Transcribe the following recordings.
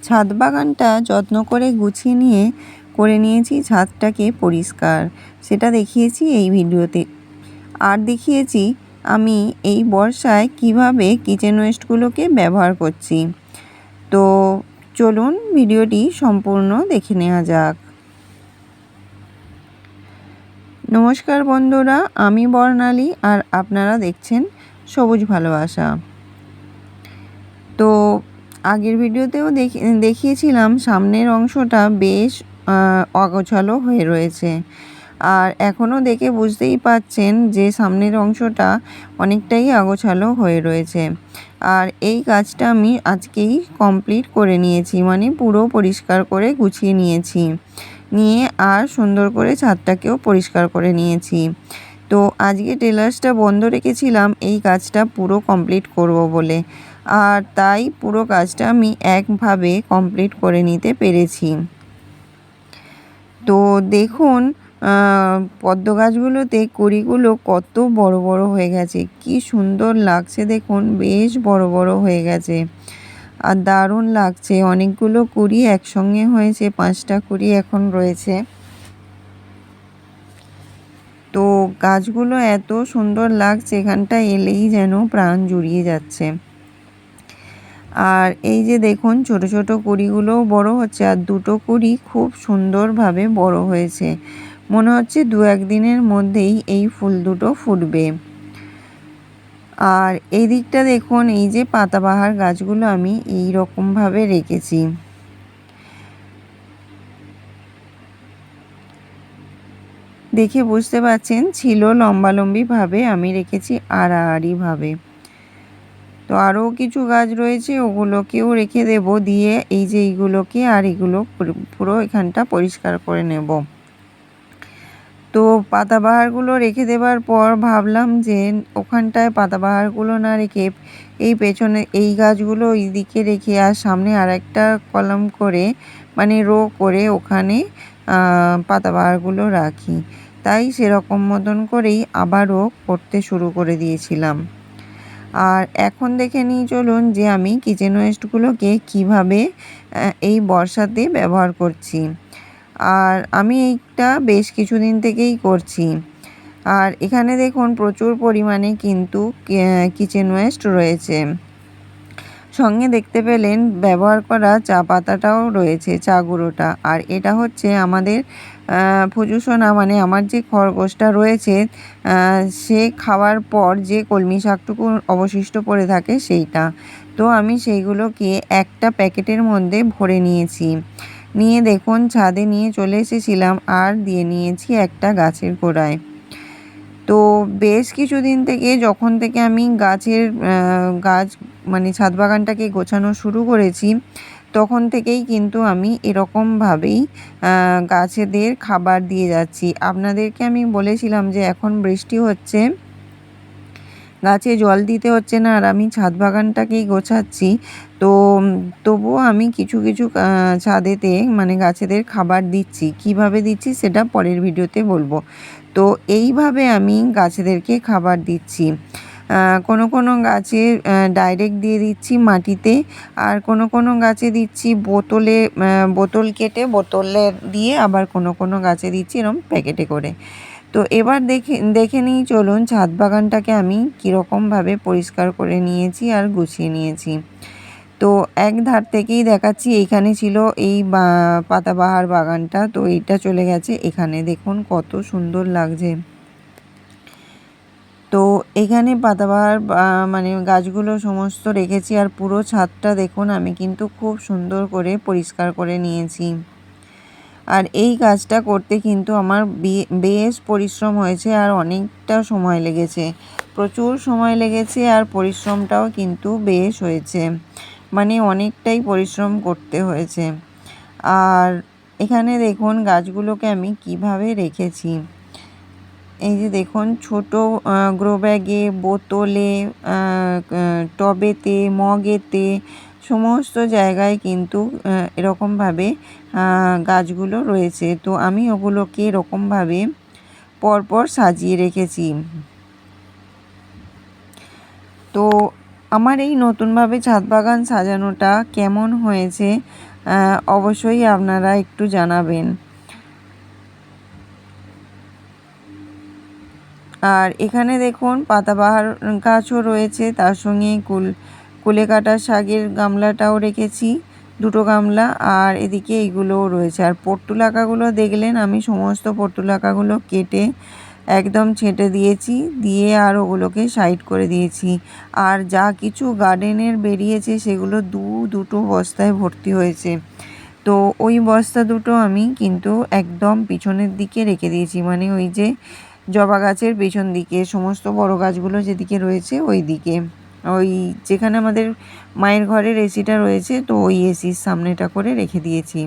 ছাদ বাগানটা যত্ন করে গুছিয়ে নিয়ে করে নিয়েছি ছাদটাকে পরিষ্কার, সেটা দেখিয়েছি এই ভিডিওতে। আর দেখিয়েছি আমি এই বর্ষায় কিভাবে কিচেন ওয়েস্টগুলোকে ব্যবহার করছি। তো চলুন ভিডিওটি সম্পূর্ণ দেখে নেওয়া যাক। নমস্কার বন্ধুরা, আমি বর্ণালী আর আপনারা দেখছেন সবুজ ভালোবাসা। তো আগের ভিডিওতেও দেখিয়েছিলাম সামনের অংশটা বেশ অগোছালো হয়ে রয়েছে। আর এখনও দেখে বুঝতেই পাচ্ছেন যে সামনের অংশটা অনেকটাই অগোছালো হয়ে রয়েছে। আর এই কাজটা আমি আজকেই কমপ্লিট করে নিয়েছি, মানে পুরো পরিষ্কার করে গুছিয়ে নিয়েছি, নিয়ে আর সুন্দর করে ছাদটাকেও পরিষ্কার করে নিয়েছি। তো আজকে টেলার্সটা বন্ধ রেখেছিলাম এই কাজটা পুরো কমপ্লিট করব বলে, আর তাই পুরো কাজটা আমি একভাবে কমপ্লিট করে নিতে পেরেছি। তো দেখুন পদ্ম গাছগুলোতে কুঁড়িগুলো কত বড় বড় হয়ে গেছে, কি সুন্দর লাগছে দেখুন, বেশ বড় বড় হয়ে গেছে আর দারুণ লাগছে। অনেকগুলো কুঁড়ি একসঙ্গে হয়েছে, 5টা কুঁড়ি এখন রয়েছে। তো গাছগুলো এত সুন্দর লাগছে, এখানটা এলেই যেন প্রাণ জুড়িয়ে যাচ্ছে। আর এই যে দেখুন ছোট ছোট কুঁড়িগুলোও বড় হচ্ছে, আর দুটো কুঁড়ি খুব সুন্দরভাবে বড় হয়েছে। মনে হচ্ছে 2-1 দিনের মধ্যেই এই ফুল দুটো ফুটবে। আর এই দিকটা দেখুন, এই যে পাতাবাহার গাছগুলো আমি এই রকমভাবে রেখেছি। দেখে বুঝতে পারছেন ছিল লম্বালম্বিভাবে আমি রেখেছি আড়াআড়িভাবে। তো আরও কিছু গাছ রয়েছে, ওগুলোকেও রেখে দেব, দিয়ে এই যে এইগুলোকে আর এগুলো পুরো এখানটা পরিষ্কার করে নেব। তো পাতাবাহারগুলো রেখে দেবার পর ভাবলাম যে ওখানটায় পাতাবাহারগুলো না রেখে এই পেছনে এই গাছগুলো এইদিকে রেখে আর সামনে আরেকটা কলাম করে, মানে রো করে ওখানে পাতাবাহারগুলো রাখি। তাই সেরকম মতন করেই আবারও করতে শুরু করে দিয়েছিলাম। আর এখন দেখে নিই চলুন যে আমি কিচেন ওয়েস্টগুলোকে কিভাবে এই বর্ষাতে ব্যবহার করছি। আর আমি এইটা বেশ কিছুদিন থেকেই করছি। আর এখানে দেখুন প্রচুর পরিমাণে কিন্তু কিচেন ওয়েস্ট রয়েছে। সঙ্গে দেখতে পেলেন ব্যবহার করা চা পাতাটাও রয়েছে, চা গুঁড়োটা। আর এটা হচ্ছে আমাদের ফুজুসোনা, মানে আমার যে খরগোশটা রয়েছে, সে খাওয়ার পর যে কলমি শাকটুকু অবশিষ্ট পড়ে থাকে সেইটা। তো আমি সেইগুলোকে একটা প্যাকেটের মধ্যে ভরে নিয়েছি, নিয়ে দেখুন ছাদে নিয়ে চলে এসেছিলাম আর দিয়ে নিয়েছি একটা গাছের গোড়ায়। তো বেশ কিছুদিন থেকে যখন থেকে আমি গাছ মানে ছাদ বাগানটাকে গোছানো শুরু করেছি, তখন থেকেই কিন্তু আমি এরকমভাবেই গাছেদের খাবার দিয়ে যাচ্ছি। আপনাদেরকে আমি বলেছিলাম যে এখন বৃষ্টি হচ্ছে, গাছে জল দিতে হচ্ছে না, আর আমি ছাদ বাগানটাকেই গোছাচ্ছি। তো তবুও আমি কিছু কিছু ছাদেতে মানে গাছেদের খাবার দিচ্ছি। কিভাবে দিচ্ছি সেটা পরের ভিডিওতে বলবো। তো এইভাবে আমি গাছেদেরকে খাবার দিচ্ছি। কোনো কোনো গাছে ডাইরেক্ট দিয়ে দিচ্ছি মাটিতে, আর কোনো কোনো গাছে দিচ্ছি বোতল কেটে বোতলে দিয়ে, আবার কোনো কোনো গাছে দিচ্ছি এরকম প্যাকেটে করে। তো এবার দেখে নিই চলুন ছাদ বাগানটাকে আমি কীরকমভাবে পরিষ্কার করে নিয়েছি আর গুছিয়ে নিয়েছি। তো এক ধার থেকেই দেখাচ্ছি, এইখানে ছিল এই পাতাবাহার বাগানটা, তো এইটা চলে গেছে এখানে, দেখুন কত সুন্দর লাগছে। তো এখানে পাতাবাহার মানে গাছগুলো সমস্ত রেখেছি, আর পুরো ছাদটা দেখুন আমি কিন্তু খুব সুন্দর করে পরিষ্কার করে নিয়েছি। আর এই কাজটা করতে কিন্তু আমার বেশ পরিশ্রম হয়েছে, আর অনেকটা সময় লেগেছে, প্রচুর সময় লেগেছে, আর পরিশ্রমটাও কিন্তু বেশ হয়েছে, মানে অনেকটাই পরিশ্রম করতে হয়েছে। আর এখানে দেখুন গাছগুলোকে আমি কিভাবে রেখেছি। এই যে দেখুন ছোট গ্রো ব্যাগে, বোতলে, টবেতে, মগেতে, সমস্ত জায়গায় কিন্তু এরকমভাবে গাছগুলো রয়েছে। তো আমি ওগুলোকে এরকমভাবে পরপর সাজিয়ে রেখেছি। তো আমার এই নতুনভাবে ছাদ বাগান সাজানোটা কেমন হয়েছে অবশ্যই আপনারা একটু জানাবেন। আর এখানে দেখুন পাতাবাহার গাছও রয়েছে, তার সঙ্গে কুলেকাটা শাকের গামলাটাও রেখেছি, দুটো গামলা। আর এদিকে এইগুলোও রয়েছে। আর পর্তুলাকাগুলো দেখলেন আমি সমস্ত পর্তুলাকাগুলো কেটে একদম ছেঁটে দিয়েছি, দিয়ে আর ওগুলোকে সাইড করে দিয়েছি। আর যা কিছু গার্ডেনের বেরিয়েছে সেগুলো দুটো বস্তায় ভর্তি হয়েছে। তো ওই বস্তা দুটো আমি কিন্তু একদম পিছনের দিকে রেখে দিয়েছি, মানে ওই যে জবা গাছের পেছন দিকে, সমস্ত বড় গাছগুলো যেদিকে রয়েছে ওই দিকে, ওই যেখানে আমাদের মায়ের ঘরের এসিটা রয়েছে, তো ওই এসির সামনেটা করে রেখে দিয়েছি।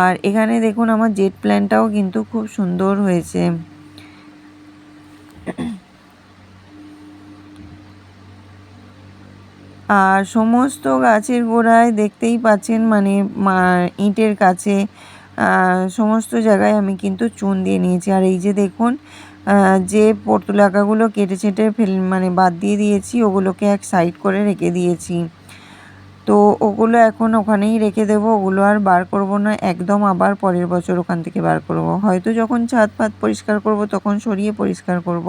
আর এখানে দেখুন আমার জেট প্ল্যান্টটাও কিন্তু খুব সুন্দর হয়েছে। আর সমস্ত গাছের গোড়ায় দেখতেই পাচ্ছেন, মানে ইঁটের কাছে সমস্ত জায়গায় আমি কিন্তু চুন দিয়ে নিয়েছি। আর এই যে দেখুন যে পর্তুলাকাগুলো কেটে ছেটে মানে বাদ দিয়ে দিয়েছি, ওগুলোকে এক সাইড করে রেখে দিয়েছি। তো ওগুলো এখন ওখানেই রেখে দেবো, ওগুলো আর বার করব না, একদম আবার পরের বছর ওখান থেকে বার করব। হয়তো যখন ছাদ ফাদ পরিষ্কার করব তখন সরিয়ে পরিষ্কার করব,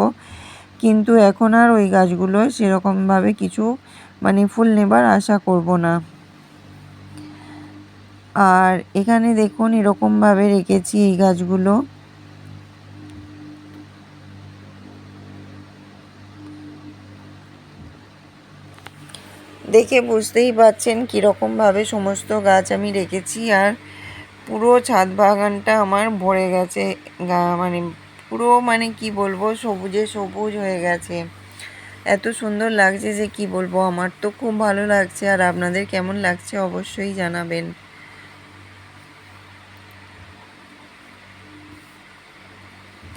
কিন্তু এখন আর ওই গাছগুলো সেরকমভাবে কিছু মানে ফুল নেবার আশা করব না। আর এখানে দেখুন এরকমভাবে রেখেছি এই গাছগুলো। দেখে বুঝতেই পারছেন কীরকমভাবে সমস্ত গাছ আমি রেখেছি। আর পুরো ছাদ বাগানটা আমার ভরে গেছে, মানে পুরো, মানে কি বলবো, সবুজে সবুজ হয়ে গেছে। এত সুন্দর লাগছে যে কি বলবো, আমার তো খুব ভালো লাগছে। আর আপনাদের কেমন লাগছে অবশ্যই জানাবেন।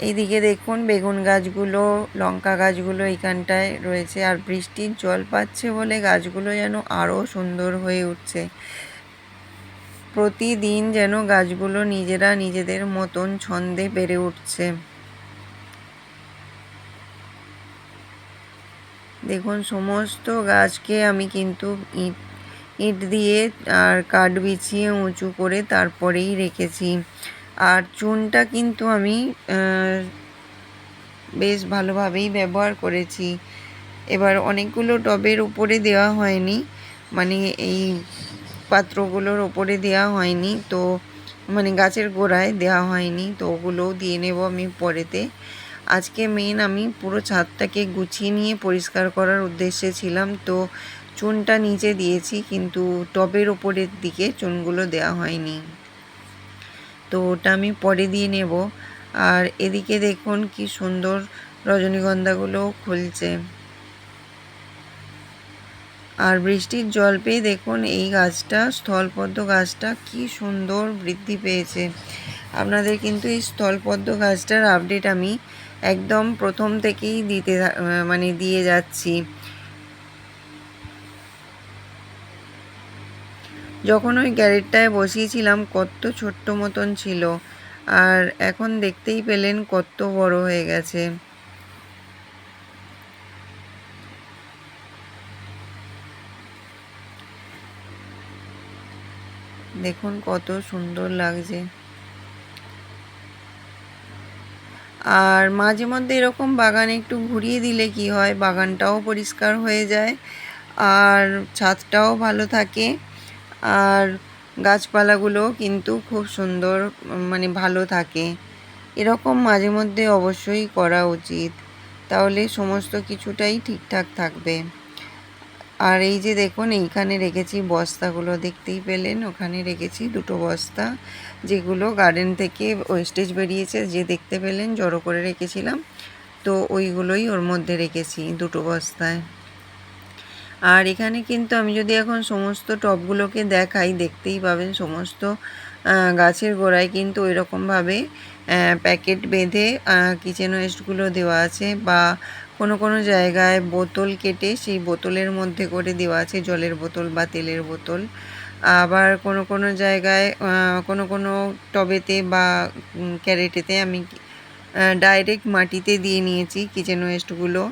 এইদিকে দেখুন বেগুন গাছগুলো, লঙ্কা গাছগুলো এইখানটায় রয়েছে। আর বৃষ্টির জল পাচ্ছে বলে গাছগুলো যেন আরও সুন্দর হয়ে উঠছে। প্রতিদিন যেন গাছগুলো নিজেরা নিজেদের মতন ছন্দে বেড়ে উঠছে। দেখুন সমস্ত গাছকে আমি কিন্তু ইট দিয়ে আর কাঠ বিছিয়ে উঁচু করে তারপরেই রেখেছি। আর চুনটা কিন্তু আমি বেশ ভালোভাবেই ব্যবহার করেছি। এবার অনেকগুলো টবের উপরে দেওয়া হয়নি, মানে এই পাত্রগুলোর ওপরে দেওয়া হয়নি, তো মানে গাছের গোড়ায় দেওয়া হয়নি, তো ওগুলোও দিয়ে নেব আমি পরেতে। আজকে মেন আমি পুরো ছাদটাকে গুছিয়ে নিয়ে পরিষ্কার করার উদ্দেশ্যে ছিলাম, তো চুনটা নিচে দিয়েছি, কিন্তু টবের ওপরের দিকে চুনগুলো দেওয়া হয়নি, তো ওটা আমি পরে দিয়ে নেব। আর এদিকে দেখুন কি সুন্দর রজনীগন্ধাগুলোও খুলছে। আর বৃষ্টির জল পেয়ে দেখুন এই গাছটা, স্থলপদ্ম গাছটা কি সুন্দর বৃদ্ধি পেয়েছে। আপনাদের কিন্তু এই স্থলপদ্ম গাছটার আপডেট আমি একদম প্রথম থেকেই মানে দিয়ে যাচ্ছি। যখন ওই গ্যারেটটায় বসিয়েছিলাম কত ছোট্ট মতন ছিল, আর এখন দেখতেই পেলেন কত বড় হয়ে গেছে। দেখুন কত সুন্দর লাগছে। আর মাঝে মধ্যে এরকম বাগানে একটু ঘুরিয়ে দিলে কি হয়, বাগানটাও পরিষ্কার হয়ে যায়, আর ছাদটাও ভালো থাকে, আর গাছপালাগুলোও কিন্তু খুব সুন্দর, মানে ভালো থাকে। এরকম মাঝে মধ্যে অবশ্যই করা উচিত, তাহলে সমস্ত কিছুটাই ঠিকঠাক থাকবে। আর এই যে দেখুন এইখানে রেখেছি বস্তাগুলো, দেখতেই পেলেন ওখানে রেখেছি দুটো বস্তা, যেগুলো গার্ডেন থেকে ওয়েস্টেজ বেরিয়েছে, যে দেখতে পেলেন জড়ো করে রেখেছিলাম, তো ওইগুলোই ওর মধ্যে রেখেছি দুটো বস্তায়। আর এখানে কিন্তু আমি যদি এখন সমস্ত টবগুলোকে দেখাই, দেখতেই পাবেন সমস্ত গাছের গোড়ায় কিন্তু এরকমভাবে প্যাকেট বেঁধে কিচেন ওয়েস্টগুলো দেওয়া আছে, বা কোনো কোনো জায়গায় বোতল কেটে সেই বোতলের মধ্যে করে দেওয়া আছে, জলের বোতল বা তেলের বোতল। আবার কোনো কোনো জায়গায় কোনো কোনো টবেতে বা ক্যারেটেতে আমি ডাইরেক্ট মাটিতে দিয়ে নিয়েছি কিচেন ওয়েস্টগুলো।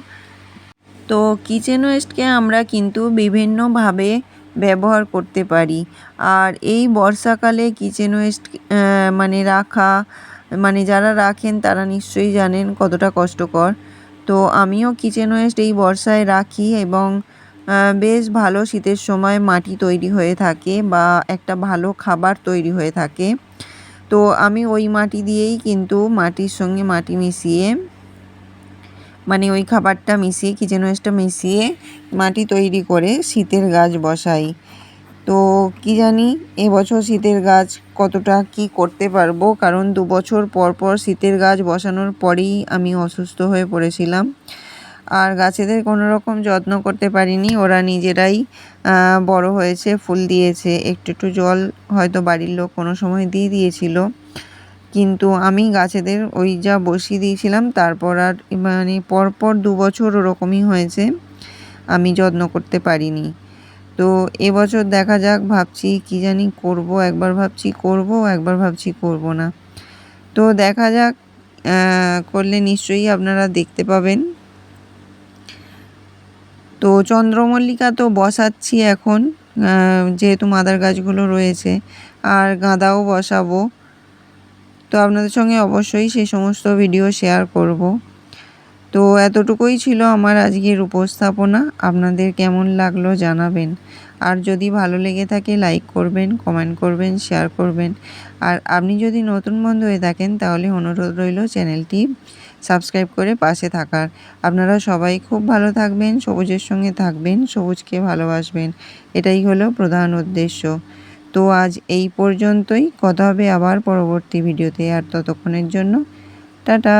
তো কিচেন ওয়েস্টকে আমরা কিন্তু বিভিন্নভাবে ব্যবহার করতে পারি। আর এই বর্ষাকালে কিচেন ওয়েস্ট মানে রাখা, মানে যারা রাখেন তারা নিশ্চয়ই জানেন কতটা কষ্টকর। তো আমিও কিচেন ওয়েস্ট এই বর্ষায় রাখি এবং বেশ ভালো শীতের সময় মাটি তৈরি হয়ে থাকে বা একটা ভালো খাবার তৈরি হয়ে থাকে। তো আমি ওই মাটি দিয়েই কিন্তু মাটির সঙ্গে মাটি মিশিয়ে, মানে ওই খাবারটা মিশিয়ে, কিচেন ওয়েস্টটা মিশিয়ে মাটি তৈরি করে শীতের গাছ বসাই। তো কি জানি এবছর শীতের গাছ কতটা কি করতে পারবো, কারণ 2 বছর পর পর শীতের গাছ বসানোর পরেই আমি অসুস্থ হয়ে পড়েছিলাম। আর গাছেদের কোনো রকম যত্ন করতে পারিনি, ওরা নিজেরাই বড় হয়েছে, ফুল দিয়েছে। একটু একটু জল হয়তো বাড়ির লোক কোনো সময় দিয়ে দিয়েছিল, কিন্তু আমি গাছেদের ওই যা বসিয়ে দিয়েছিলাম তারপর আর মানে পরপর 2 বছর ওরকমই হয়েছে, আমি যত্ন করতে পারিনি। তো এবছর দেখা যাক, ভাবছি কি জানি করব, একবার ভাবছি করব, একবার ভাবছি করব না। তো দেখা যাক, করলে নিশ্চয়ই আপনারা দেখতে পাবেন। তো চন্দ্রমল্লিকা তো বসাচ্ছি এখন, যেহেতু মাদার গাছগুলো রয়েছে, আর গাঁদাও বসাবো। তো আপনাদের সঙ্গে অবশ্যই সেই সমস্ত ভিডিও শেয়ার করব। তো এতটুকুই ছিল আমার আজকের উপস্থাপনা। আপনাদের কেমন লাগলো জানাবেন। আর যদি ভালো লেগে থাকে লাইক করবেন, কমেন্ট করবেন, শেয়ার করবেন। আর আপনি যদি নতুন বন্ধু হয়ে থাকেন তাহলে অনুরোধ রইল চ্যানেলটি সাবস্ক্রাইব করে পাশে থাকার। আপনারা সবাই খুব ভালো থাকবেন, সবুজের সঙ্গে থাকবেন, সবুজকে ভালোবাসবেন, এটাই হলো প্রধান উদ্দেশ্য। তো আজ এই পর্যন্তই, কথা হবে আবার পরবর্তী ভিডিওতে। আর ততক্ষণের জন্য টাটা।